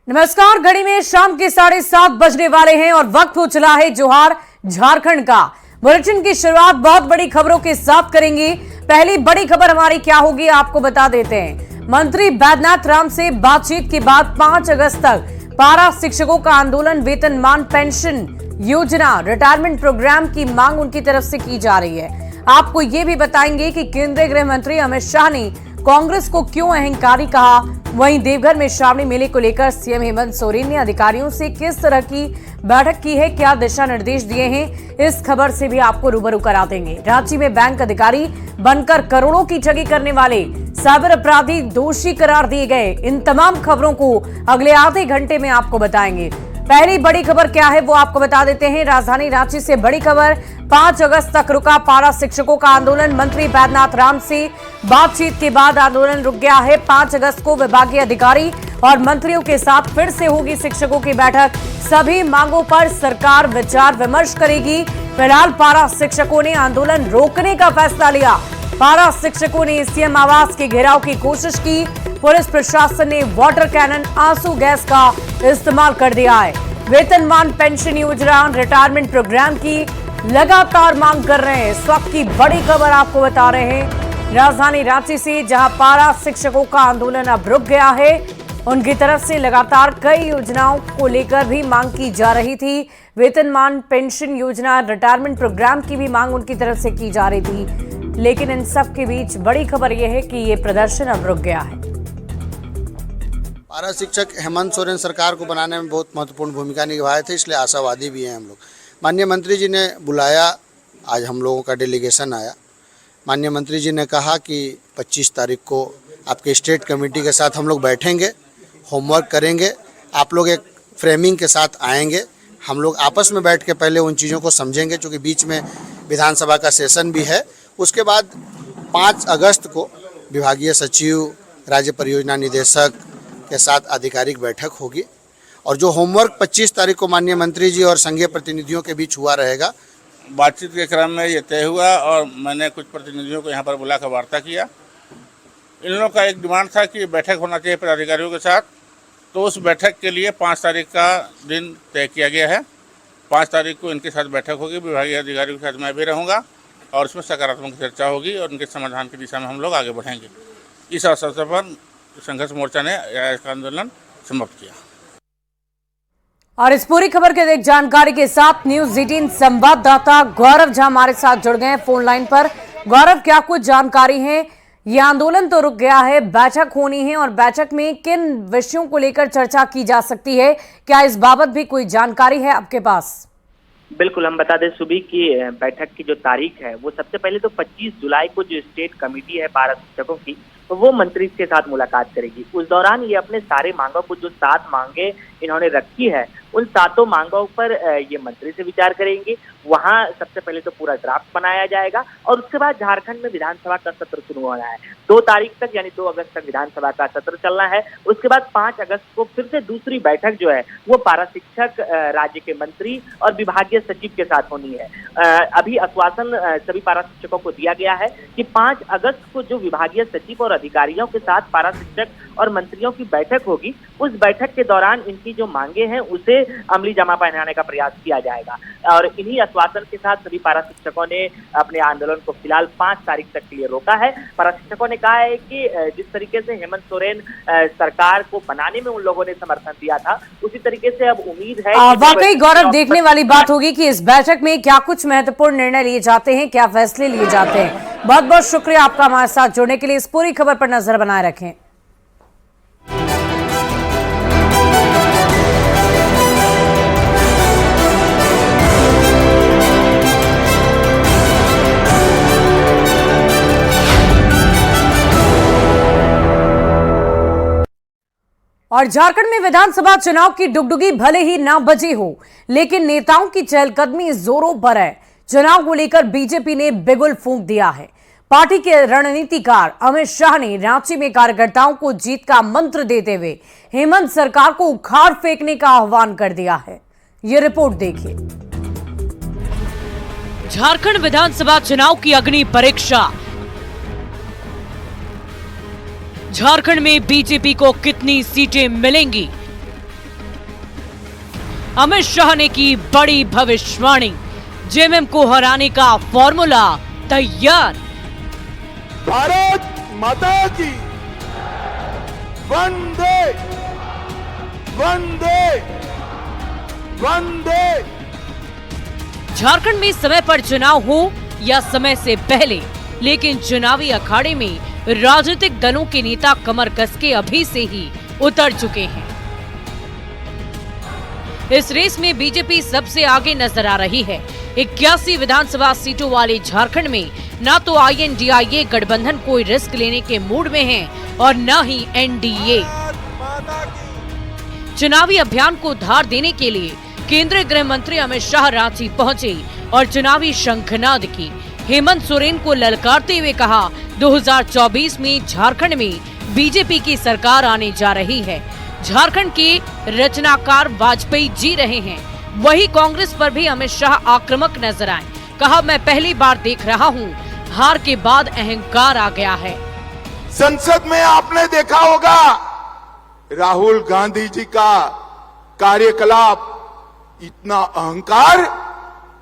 नमस्कार। घड़ी में शाम के 7:30 बजने वाले हैं और वक्त हो चला है जोहार झारखंड का। बुलेटिन की शुरुआत बहुत बड़ी खबरों के साथ करेंगे। पहली बड़ी खबर हमारी क्या होगी आपको बता देते हैं। मंत्री बैद्यनाथ राम से बातचीत के बाद 5 अगस्त तक पारा शिक्षकों का आंदोलन, वेतनमान पेंशन योजना, रिटायरमेंट प्रोग्राम की मांग उनकी तरफ से की जा रही है। आपको ये भी बताएंगे कि केंद्रीय गृह मंत्री अमित शाह ने कांग्रेस को क्यों अहंकारी कहा। वहीं देवघर में श्रावणी मेले को लेकर सीएम हेमंत सोरेन ने अधिकारियों से किस तरह की बैठक की है, क्या दिशा निर्देश दिए हैं, इस खबर से भी आपको रूबरू करा देंगे। रांची में बैंक अधिकारी बनकर करोड़ों की ठगी करने वाले साइबर अपराधी दोषी करार दिए गए। इन तमाम खबरों को अगले आधे घंटे में आपको बताएंगे। पहली बड़ी खबर क्या है वो आपको बता देते हैं। राजधानी रांची से बड़ी खबर, 5 अगस्त तक रुका पारा शिक्षकों का आंदोलन। मंत्री बैद्यनाथ राम से बातचीत के बाद आंदोलन रुक गया है। 5 अगस्त को विभागीय अधिकारी और मंत्रियों के साथ फिर से होगी शिक्षकों की बैठक। सभी मांगों पर सरकार विचार विमर्श करेगी। फिलहाल पारा शिक्षकों ने आंदोलन रोकने का फैसला लिया। पारा शिक्षकों ने सीएम आवास के घेराव की कोशिश की। पुलिस प्रशासन ने वाटर कैनन, आंसू गैस का इस्तेमाल कर दिया है। वेतनमान पेंशन योजना, रिटायरमेंट प्रोग्राम की लगातार मांग कर रहे हैं। इस वक्त की बड़ी खबर आपको बता रहे हैं राजधानी रांची से, जहां पारा शिक्षकों का आंदोलन अब रुक गया है। उनकी तरफ से लगातार कई योजनाओं को लेकर भी मांग की जा रही थी। वेतनमान पेंशन योजना, रिटायरमेंट प्रोग्राम की भी मांग उनकी तरफ से की जा रही थी, लेकिन इन सब के बीच बड़ी खबर यह है कि ये प्रदर्शन अब रुक गया है। पारा शिक्षक हेमंत सोरेन सरकार को बनाने में बहुत महत्वपूर्ण भूमिका निभाए थे, इसलिए आशावादी भी हैं हम लोग। माननीय मंत्री जी ने बुलाया, आज हम लोगों का डेलीगेशन आया। माननीय मंत्री जी ने कहा कि 25 तारीख को आपके स्टेट कमेटी के साथ हम लोग बैठेंगे, होमवर्क करेंगे, आप लोग एक फ्रेमिंग के साथ आएंगे, हम लोग आपस में बैठ के पहले उन चीज़ों को समझेंगे, क्योंकि बीच में विधानसभा का सेशन भी है। उसके बाद 5 अगस्त को विभागीय सचिव, राज्य परियोजना निदेशक के साथ आधिकारिक बैठक होगी और जो होमवर्क 25 तारीख को माननीय मंत्री जी और संघीय प्रतिनिधियों के बीच हुआ रहेगा। बातचीत के क्रम में ये तय हुआ और मैंने कुछ प्रतिनिधियों को यहाँ पर बुलाकर वार्ता किया। इन लोगों का एक डिमांड था कि बैठक होना चाहिए पदाधिकारियों के साथ, तो उस बैठक के लिए 5 तारीख का दिन तय किया गया है। 5 तारीख को इनके साथ बैठक होगी, विभागीय अधिकारियों के साथ मैं भी रहूँगा और उसमें सकारात्मक चर्चा होगी और उनके समाधान की दिशा में हम लोग आगे बढ़ेंगे। इस अवसर पर संघर्ष मोर्चा ने इसका आंदोलन समाप्त किया। और इस पूरी खबर के एक जानकारी के साथ न्यूज़ 18 संवाददाता गौरव झा हमारे साथ जुड़ गए हैं फोन लाइन पर। गौरव, क्या कुछ जानकारी है? ये आंदोलन तो रुक गया है, बैठक होनी है और बैठक में किन विषयों को लेकर चर्चा की जा सकती है? क्या इस बाबत भी कोई जानकारी है आपके पास? बिल्कुल, हम बता दें सुबह की बैठक की जो तारीख है वो सबसे पहले तो 25 जुलाई को जो स्टेट कमेटी है पारा शिक्षकों की, तो वो मंत्री के साथ मुलाकात करेगी। उस दौरान ये अपने सारे मांगों को, जो 7 मांगे इन्होंने रखी है, उन 7 मांगों पर ये मंत्री से विचार करेंगे। वहाँ सबसे पहले तो पूरा ड्राफ्ट बनाया जाएगा और उसके बाद झारखंड में विधानसभा का सत्र शुरू होना है। 2 तारीख तक यानी 2 अगस्त तक विधानसभा का सत्र चलना है। उसके बाद 5 अगस्त को फिर से दूसरी बैठक जो है वो पारा शिक्षक, राज्य के मंत्री और विभागीय सचिव के साथ होनी है। अभी आश्वासन सभी पारा शिक्षकों को दिया गया है कि 5 अगस्त को जो विभागीय सचिव और अधिकारियों के साथ पारा शिक्षक और मंत्रियों की बैठक होगी, उस बैठक के दौरान इनकी जो मांगे हैं उसे अमली जमा पहनाने का प्रयास किया जाएगा। और इन्हीं आश्वासन के साथ सभी पारा शिक्षकों ने अपने आंदोलन को फिलहाल 5 तारीख तक के लिए रोका है। पारा शिक्षकों ने कहा है कि जिस तरीके से हेमंत सोरेन सरकार को बनाने में उन लोगों ने समर्थन दिया था, उसी तरीके से अब उम्मीद है। वाकई गौरव, देखने वाली बात होगी कि इस बैठक में क्या कुछ महत्वपूर्ण निर्णय लिए जाते हैं, क्या फैसले लिए जाते हैं। बहुत बहुत शुक्रिया आपका हमारे साथ जुड़ने के लिए। इस पूरी खबर पर नजर बनाए रखें। और झारखंड में विधानसभा चुनाव की डुगडुगी भले ही ना बजी हो, लेकिन नेताओं की चहलकदमी जोरों पर है। चुनाव को लेकर बीजेपी ने बिगुल फूंक दिया है। पार्टी के रणनीतिकार अमित शाह ने रांची में कार्यकर्ताओं को जीत का मंत्र देते हुए हेमंत सरकार को उखाड़ फेंकने का आह्वान कर दिया है। ये रिपोर्ट देखिए। झारखंड विधानसभा चुनाव की अग्नि परीक्षा। झारखंड में बीजेपी को कितनी सीटें मिलेंगी? अमित शाह ने की बड़ी भविष्यवाणी, जेएमएम को हराने का फॉर्मूला तैयार। भारत माता की वंदे वंदे वंदे। झारखंड में समय पर चुनाव हो या समय से पहले, लेकिन चुनावी अखाड़े में राजनीतिक दलों के नेता कमर कसके अभी से ही उतर चुके हैं। इस रेस में बीजेपी सबसे आगे नजर आ रही है। 81 विधानसभा सीटों वाले झारखंड में न तो INDIA गठबंधन कोई रिस्क लेने के मूड में है और न ही NDA। चुनावी अभियान को धार देने के लिए केंद्रीय गृह मंत्री अमित शाह रांची पहुंचे और चुनावी शंखनाद की। हेमंत सोरेन को ललकारते हुए कहा, 2024 में झारखंड में बीजेपी की सरकार आने जा रही है। झारखंड के रचनाकार वाजपेयी जी रहे हैं। वही कांग्रेस पर भी अमित शाह आक्रामक नजर आए। कहा, मैं पहली बार देख रहा हूं, हार के बाद अहंकार आ गया है। संसद में आपने देखा होगा राहुल गांधी जी का कार्यकलाप, इतना अहंकार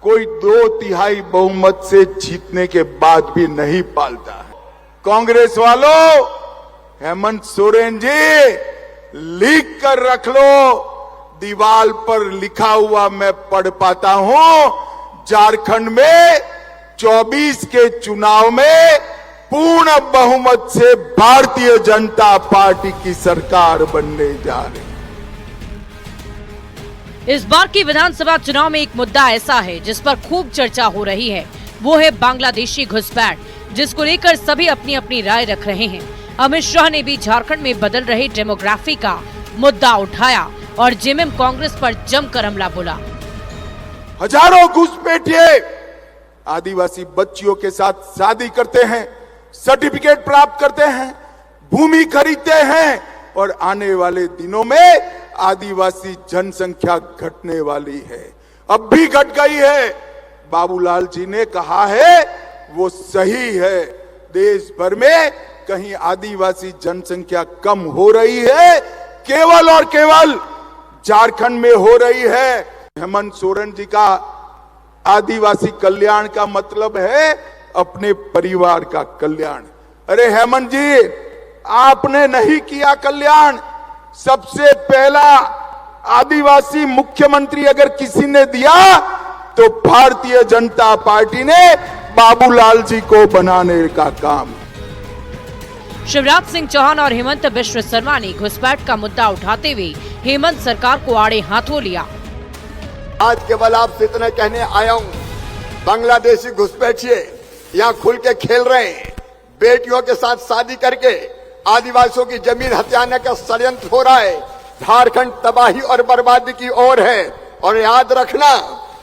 कोई 2/3 बहुमत से जीतने के बाद भी नहीं पालता है। कांग्रेस वालों, हेमंत सोरेन जी लिख कर रख लो, दीवार पर लिखा हुआ मैं पढ़ पाता हूं। झारखंड में 24 के चुनाव में पूर्ण बहुमत से भारतीय जनता पार्टी की सरकार बनने जा रही है। इस बार की विधानसभा चुनाव में एक मुद्दा ऐसा है जिस पर खूब चर्चा हो रही है, वो है बांग्लादेशी घुसपैठ, जिसको लेकर सभी अपनी अपनी राय रख रहे हैं। अमित शाह ने भी झारखंड में बदल रहे डेमोग्राफी का मुद्दा उठाया और जेएमएम कांग्रेस पर जमकर हमला बोला। हजारों घुसपैठिए आदिवासी बच्चियों के साथ शादी करते हैं, सर्टिफिकेट प्राप्त करते हैं, भूमि खरीदते हैं और आने वाले दिनों में आदिवासी जनसंख्या घटने वाली है। अब भी घट गई है। बाबूलाल जी ने कहा है वो सही है। देश भर में कहीं आदिवासी जनसंख्या कम हो रही है, केवल और केवल झारखंड में हो रही है। हेमंत सोरेन जी का आदिवासी कल्याण का मतलब है अपने परिवार का कल्याण। अरे हेमंत जी, आपने नहीं किया कल्याण। सबसे पहला आदिवासी मुख्यमंत्री अगर किसी ने दिया तो भारतीय जनता पार्टी ने बाबूलाल जी को बनाने का काम। शिवराज सिंह चौहान और हेमंत बिश्व शर्मा ने घुसपैठ का मुद्दा उठाते हुए हेमंत सरकार को आड़े हाथों लिया। आज केवल आपसे इतना कहने आया हूँ, बांग्लादेशी घुसपैठिए यहाँ खुल के खेल रहे हैं, बेटियों के साथ शादी करके आदिवासियों की जमीन हथियाने का षड्यंत्र हो रहा है। झारखंड तबाही और बर्बादी की ओर है। और याद रखना,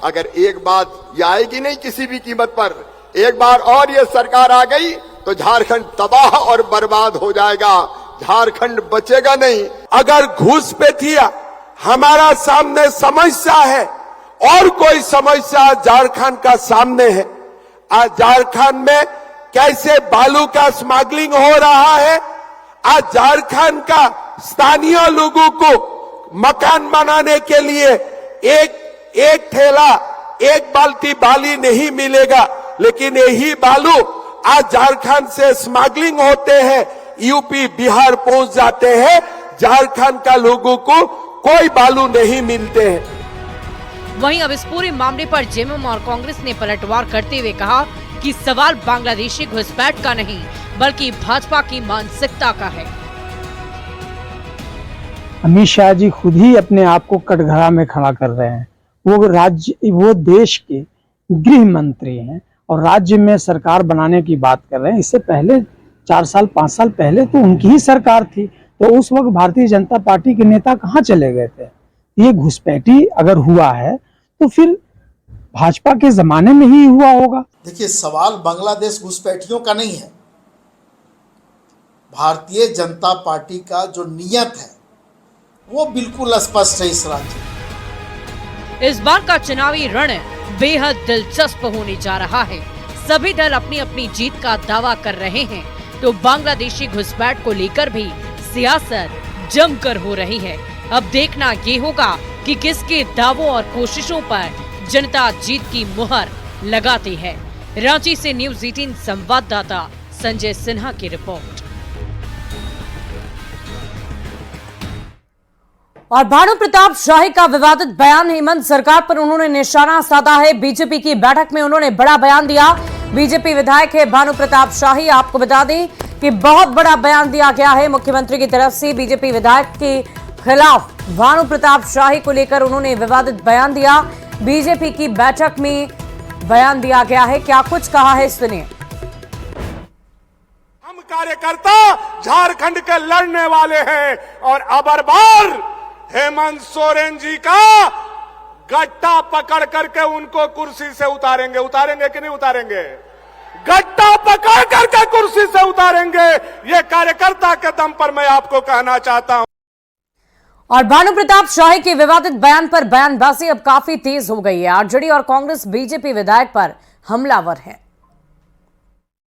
अगर एक बात ये आएगी नहीं किसी भी कीमत पर, एक बार और ये सरकार आ गई तो झारखंड तबाह और बर्बाद हो जाएगा, झारखंड बचेगा नहीं। अगर घुसपैठिया हमारा सामने समस्या है और कोई समस्या झारखंड का सामने है, आज झारखंड में कैसे बालू का स्मगलिंग हो रहा है, आज झारखंड का स्थानीय लोगों को मकान बनाने के लिए एक ठेला एक बाल्टी बाली नहीं मिलेगा, लेकिन यही बालू आज झारखंड से स्मगलिंग होते हैं, यूपी बिहार पहुंच जाते हैं, झारखंड का लोगों को कोई बालू नहीं मिलते हैं। वहीं अब इस पूरे मामले पर जेएमएम और कांग्रेस ने पलटवार करते हुए कहा कि सवाल बांग्लादेशी घुसपैठ का नहीं बल्कि भाजपा की मानसिकता का है। अमित शाह जी खुद ही अपने आप को कटघरा में खड़ा कर रहे हैं। वो देश के गृह मंत्री हैं और राज्य में सरकार बनाने की बात कर रहे हैं। इससे पहले 4 साल 5 साल पहले तो उनकी ही सरकार थी, तो उस वक्त भारतीय जनता पार्टी के नेता कहाँ चले गए थे? ये घुसपैठी अगर हुआ है तो फिर भाजपा के जमाने में ही हुआ होगा। देखिए, सवाल बांग्लादेश घुसपैठियों का नहीं है, भारतीय जनता पार्टी का जो नियत है वो बिल्कुल स्पष्ट है। इस राज्य इस बार का चुनावी रण बेहद दिलचस्प होने जा रहा है। सभी दल अपनी अपनी जीत का दावा कर रहे हैं, तो बांग्लादेशी घुसपैठ को लेकर भी सियासत जमकर हो रही है। अब देखना ये होगा कि किसके दावों और कोशिशों पर जनता जीत की मुहर लगाती है। रांची से न्यूज़ 18 संवाददाता संजय सिन्हा की रिपोर्ट। और भानु प्रताप शाही का विवादित बयान, हेमंत सरकार पर उन्होंने निशाना साधा है। बीजेपी की बैठक में उन्होंने बड़ा बयान दिया। बीजेपी विधायक है भानु प्रताप शाही। आपको बता दें कि बहुत बड़ा बयान दिया गया है मुख्यमंत्री की तरफ से। बीजेपी विधायक के खिलाफ भानु प्रताप शाही को लेकर उन्होंने विवादित बयान दिया। बीजेपी की बैठक में बयान दिया गया है, क्या कुछ कहा है सुनिए। हम कार्यकर्ता झारखंड के लड़ने वाले हैं और अब बार हेमंत सोरेन जी का गट्टा पकड़ करके उनको कुर्सी से उतारेंगे। उतारेंगे कि नहीं उतारेंगे? गट्टा पकड़ करके कुर्सी से उतारेंगे। ये कार्यकर्ता के दम पर मैं आपको कहना चाहता हूं। और भानु प्रताप शाही के विवादित बयान पर बयानबाजी अब काफी तेज हो गई है। आरजेडी और कांग्रेस बीजेपी विधायक पर हमलावर है।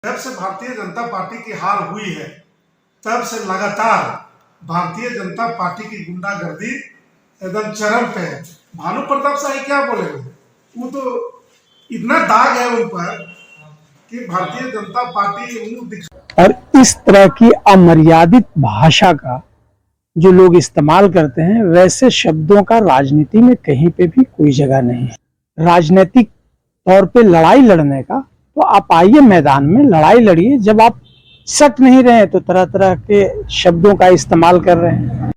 जब से भारतीय जनता पार्टी की हार हुई है तब से लगातार भारतीय जनता पार्टी की गुंडागर्दी एकदम चरम पे है। भानु प्रताप शाही क्या बोलेंगे? वो तो इतना दाग है उन पर कि भारतीय जनता पार्टी और इस तरह की अमर्यादित भाषा का जो लोग इस्तेमाल करते हैं, वैसे शब्दों का राजनीति में कहीं पे भी कोई जगह नहीं है। राजनीतिक तौर पे लड़ाई लड़ने का तो आप आइए मैदान में लड़ाई लड़िए। जब आप सट नहीं रहे तो तरह तरह के शब्दों का इस्तेमाल कर रहे हैं।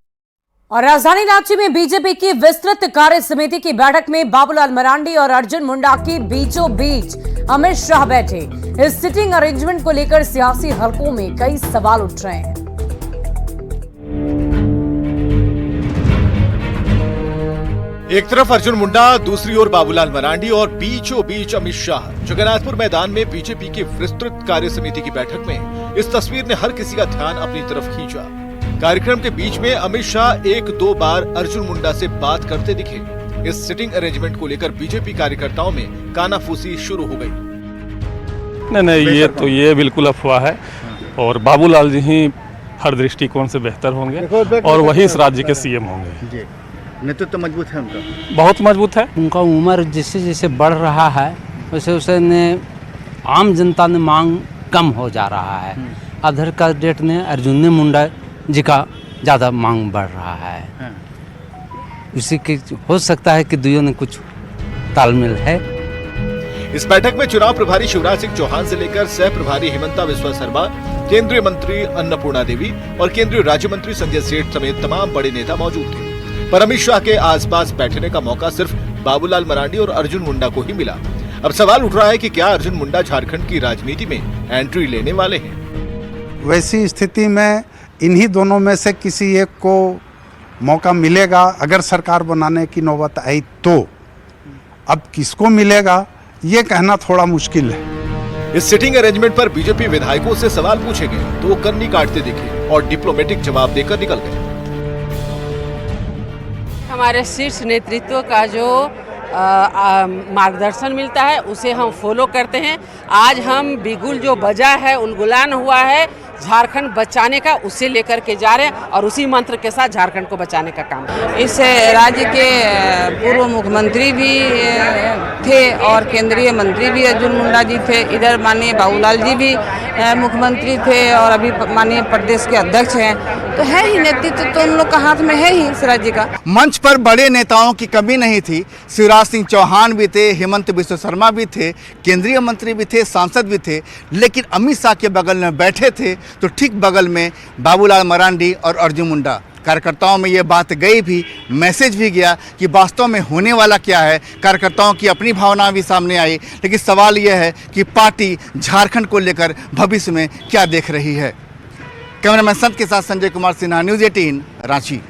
और राजधानी रांची में बीजेपी की विस्तृत कार्य समिति की बैठक में बाबूलाल मरांडी और अर्जुन मुंडा की बीचों बीच अमित शाह बैठे। इस सिटिंग अरेंजमेंट को लेकर सियासी हलकों में कई सवाल उठ रहे हैं। एक तरफ अर्जुन मुंडा, दूसरी ओर बाबूलाल मरांडी और बीचों बीच अमित शाह। जगन्नाथपुर मैदान में बीजेपी की विस्तृत कार्य समिति की बैठक में इस तस्वीर ने हर किसी का ध्यान अपनी तरफ खींचा। कार्यक्रम के बीच में अमित शाह एक दो बार अर्जुन मुंडा से बात करते दिखे। इस सिटिंग अरेंजमेंट को लेकर बीजेपी कार्यकर्ताओं में कानाफूसी शुरू हो गई। नहीं, ये बिल्कुल अफवाह है और बाबूलाल जी ही हर दृष्टिकोण से बेहतर होंगे और वही इस राज्य के सीएम होंगे। नेतृत्व मजबूत है उनका, बहुत मजबूत है। उनका उम्र जैसे जैसे बढ़ रहा है वैसे वैसे आम जनता ने मांग कम हो जा रहा है। अदर कैंडिडेट ने अर्जुन मुंडा जी का ज़्यादा मांग बढ़ रहा है। इसी के हो सकता है कि दोनों ने कुछ तालमेल है। इस बैठक में चुनाव प्रभारी शिवराज सिंह चौहान से लेकर सह प्रभारी हेमंता बिस्वा शर्मा, केंद्रीय मंत्री अन्नपूर्णा देवी और केंद्रीय राज्य मंत्री संजय सेठ समेत तमाम बड़े नेता मौजूद थे। पर अमित शाह के आसपास बैठने का मौका सिर्फ बाबूलाल मरांडी और अर्जुन मुंडा को ही मिला। अब सवाल उठ रहा है कि क्या अर्जुन मुंडा झारखंड की राजनीति में एंट्री लेने वाले हैं? वैसी स्थिति में इन्हीं दोनों में से किसी एक को मौका मिलेगा। अगर सरकार बनाने की नौबत आई तो अब किसको मिलेगा ये कहना थोड़ा मुश्किल है। इस सिटिंग अरेंजमेंट पर बीजेपी विधायकों से सवाल पूछे गए तो वो कन्नी काटते दिखे और डिप्लोमेटिक जवाब देकर निकल गए। हमारे शीर्ष नेतृत्व का जो मार्गदर्शन मिलता है उसे हम फॉलो करते हैं। आज हम बिगुल जो बजा है, उलगुलान हुआ है झारखंड बचाने का, उसे लेकर के जा रहे हैं और उसी मंत्र के साथ झारखंड को बचाने का काम। इस राज्य के पूर्व मुख्यमंत्री भी थे और केंद्रीय मंत्री भी अर्जुन मुंडा जी थे। इधर माननीय बाबूलाल जी भी मुख्यमंत्री थे और अभी माननीय प्रदेश के अध्यक्ष हैं। तो है ही नेतृत्व तो उन लोग का हाथ में है ही इस राज्य का। मंच पर बड़े नेताओं की कमी नहीं थी। शिवराज सिंह चौहान भी थे, हेमंत बिस्वा शर्मा भी थे, केंद्रीय मंत्री भी थे, सांसद भी थे। लेकिन अमित शाह के बगल में बैठे थे तो ठीक बगल में बाबूलाल मरांडी और अर्जुन मुंडा। कार्यकर्ताओं में ये बात गई भी, मैसेज भी गया कि वास्तव में होने वाला क्या है। कार्यकर्ताओं की अपनी भावना भी सामने आई। लेकिन सवाल यह है कि पार्टी झारखंड को लेकर भविष्य में क्या देख रही है। कैमरामैन संत के साथ संजय कुमार सिन्हा, न्यूज़ 18 रांची।